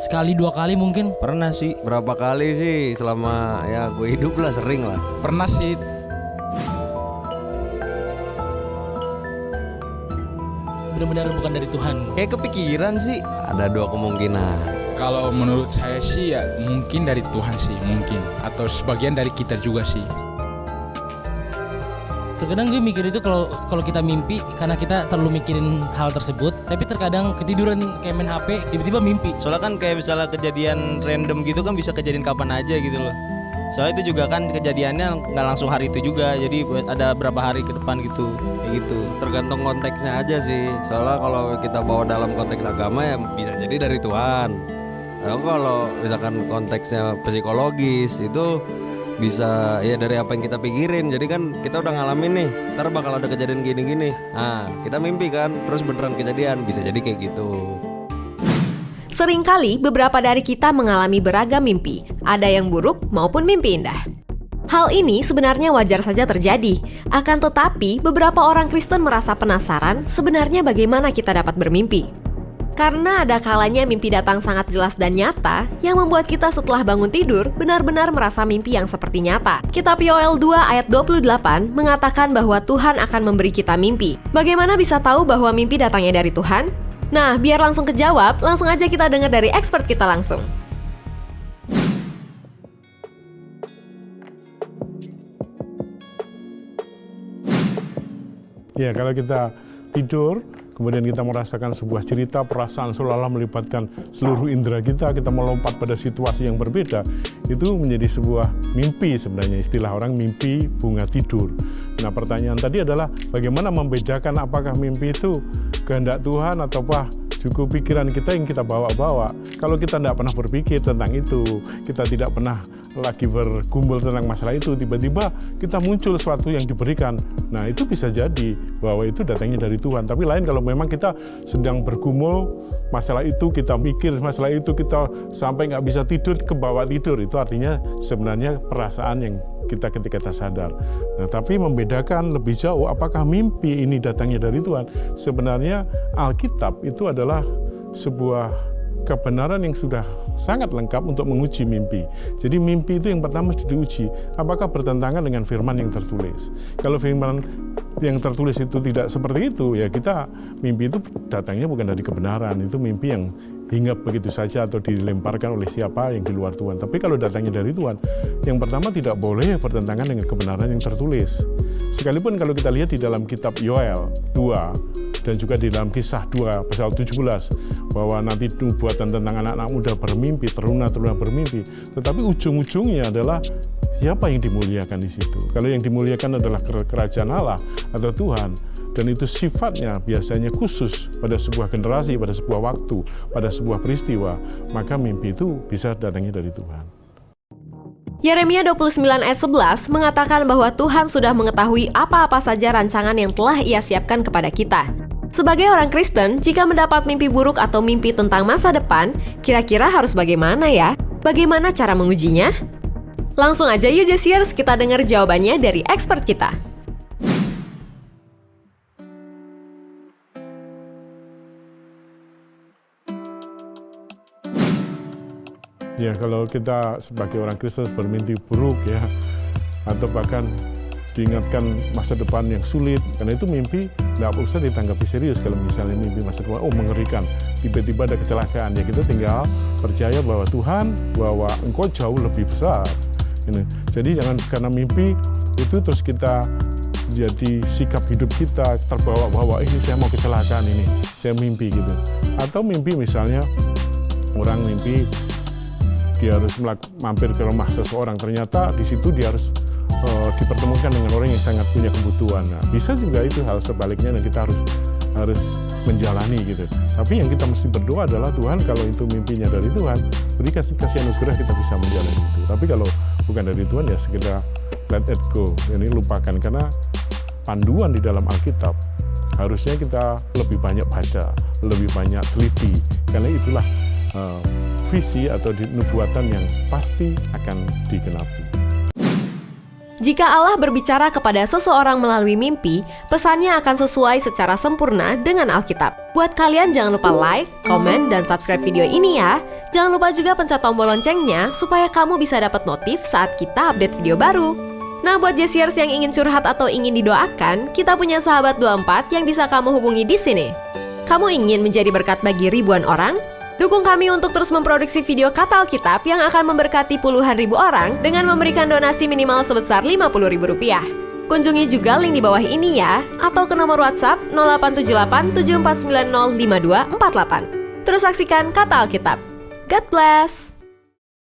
sekali 2 kali mungkin. Pernah sih, berapa kali sih selama ya gue hidup lah, sering lah. Pernah sih. Benar-benar bukan dari Tuhan. Kayak kepikiran sih, ada 2 kemungkinan. Kalau menurut saya sih ya mungkin dari Tuhan sih, mungkin. Atau sebagian dari kita juga sih. Terkadang gue mikir itu kalau kita mimpi karena kita terlalu mikirin hal tersebut, tapi terkadang ketiduran kayak main HP tiba-tiba mimpi. Soalnya kan kayak misalnya kejadian random gitu kan bisa kejadian kapan aja gitu loh. Soalnya itu juga kan kejadiannya nggak langsung hari itu juga, jadi ada berapa hari ke depan gitu, kayak gitu. Tergantung konteksnya aja sih. Soalnya kalau kita bawa dalam konteks agama ya bisa jadi dari Tuhan. Nah, kalau misalkan konteksnya psikologis itu bisa ya dari apa yang kita pikirin. Jadi kan kita udah ngalamin nih, ntar bakal ada kejadian gini-gini. Nah, kita mimpi kan, terus beneran kejadian, bisa jadi kayak gitu. Seringkali beberapa dari kita mengalami beragam mimpi, ada yang buruk maupun mimpi indah. Hal ini sebenarnya wajar saja terjadi, akan tetapi beberapa orang Kristen merasa penasaran sebenarnya bagaimana kita dapat bermimpi. Karena ada kalanya mimpi datang sangat jelas dan nyata yang membuat kita setelah bangun tidur benar-benar merasa mimpi yang seperti nyata. Kitab Yoel 2 ayat 28 mengatakan bahwa Tuhan akan memberi kita mimpi. Bagaimana bisa tahu bahwa mimpi datangnya dari Tuhan? Nah, biar langsung kejawab, langsung aja kita dengar dari expert kita langsung. Ya, kalau kita tidur, kemudian kita merasakan sebuah cerita, perasaan seolah-olah melibatkan seluruh indera kita melompat pada situasi yang berbeda, itu menjadi sebuah mimpi sebenarnya, istilah orang mimpi bunga tidur. Nah, pertanyaan tadi adalah bagaimana membedakan apakah mimpi itu kehendak Tuhan ataukah cukup pikiran kita yang kita bawa-bawa. Kalau kita tidak pernah berpikir tentang itu, kita tidak pernah lagi bergumul tentang masalah itu, tiba-tiba kita muncul sesuatu yang diberikan. Nah, itu bisa jadi bahwa itu datangnya dari Tuhan. Tapi lain kalau memang kita sedang bergumul masalah itu, kita mikir masalah itu, kita sampai nggak bisa tidur, ke bawah tidur, itu artinya sebenarnya perasaan yang kita ketika kita sadar. Nah, tapi membedakan lebih jauh apakah mimpi ini datangnya dari Tuhan. Sebenarnya Alkitab itu adalah sebuah kebenaran yang sudah sangat lengkap untuk menguji mimpi. Jadi mimpi itu yang pertama diuji, apakah bertentangan dengan firman yang tertulis. Kalau firman yang tertulis itu tidak seperti itu, ya kita mimpi itu datangnya bukan dari kebenaran, itu mimpi yang hinggap begitu saja atau dilemparkan oleh siapa yang di luar Tuhan. Tapi kalau datangnya dari Tuhan, yang pertama tidak boleh bertentangan dengan kebenaran yang tertulis. Sekalipun kalau kita lihat di dalam kitab Yoel 2 dan juga di dalam Kisah 2 pasal 17 bahwa nanti nubuatan tentang anak-anak muda bermimpi, teruna-teruna bermimpi, tetapi ujung-ujungnya adalah siapa yang dimuliakan di situ. Kalau yang dimuliakan adalah kerajaan Allah atau Tuhan, dan itu sifatnya biasanya khusus pada sebuah generasi, pada sebuah waktu, pada sebuah peristiwa, maka mimpi itu bisa datangnya dari Tuhan. Yeremia 29 ayat 11 mengatakan bahwa Tuhan sudah mengetahui apa-apa saja rancangan yang telah Ia siapkan kepada kita. Sebagai orang Kristen, jika mendapat mimpi buruk atau mimpi tentang masa depan, kira-kira harus bagaimana ya? Bagaimana cara mengujinya? Langsung aja yuk Jesiers, kita dengar jawabannya dari expert kita. Ya, kalau kita sebagai orang Kristen bermimpi buruk ya, atau bahkan diingatkan masa depan yang sulit, karena itu mimpi nggak usah ditanggapi serius. Kalau misalnya mimpi masa depan, oh mengerikan, tiba-tiba ada kecelakaan, ya kita tinggal percaya bahwa Tuhan, bahwa Engkau jauh lebih besar. Jadi jangan karena mimpi itu terus kita jadi sikap hidup kita terbawa-bawa, ini saya mau kecelakaan ini, saya mimpi gitu. Atau mimpi misalnya orang mimpi dia harus mampir ke rumah seseorang, ternyata di situ dia harus dipertemukan dengan orang yang sangat punya kebutuhan. Nah, bisa juga itu hal sebaliknya dan kita harus menjalani gitu. Tapi yang kita mesti berdoa adalah Tuhan, kalau itu mimpinya dari Tuhan, beri kasih anugerah kita bisa menjalani itu. Tapi kalau bukan dari Tuhan ya sekedar let it go, ini lupakan, karena panduan di dalam Alkitab harusnya kita lebih banyak baca, lebih banyak teliti, karena itulah visi atau nubuatan yang pasti akan digenapi. Jika Allah berbicara kepada seseorang melalui mimpi, pesannya akan sesuai secara sempurna dengan Alkitab. Buat kalian jangan lupa like, komen, dan subscribe video ini ya. Jangan lupa juga pencet tombol loncengnya supaya kamu bisa dapat notif saat kita update video baru. Nah, buat Jesiers yang ingin curhat atau ingin didoakan, kita punya sahabat 24 yang bisa kamu hubungi di sini. Kamu ingin menjadi berkat bagi ribuan orang? Dukung kami untuk terus memproduksi video kata Alkitab yang akan memberkati puluhan ribu orang dengan memberikan donasi minimal sebesar Rp50.000. Kunjungi juga link di bawah ini ya, atau ke nomor WhatsApp 0878 7490 5248. Terus saksikan Kata Alkitab. God bless!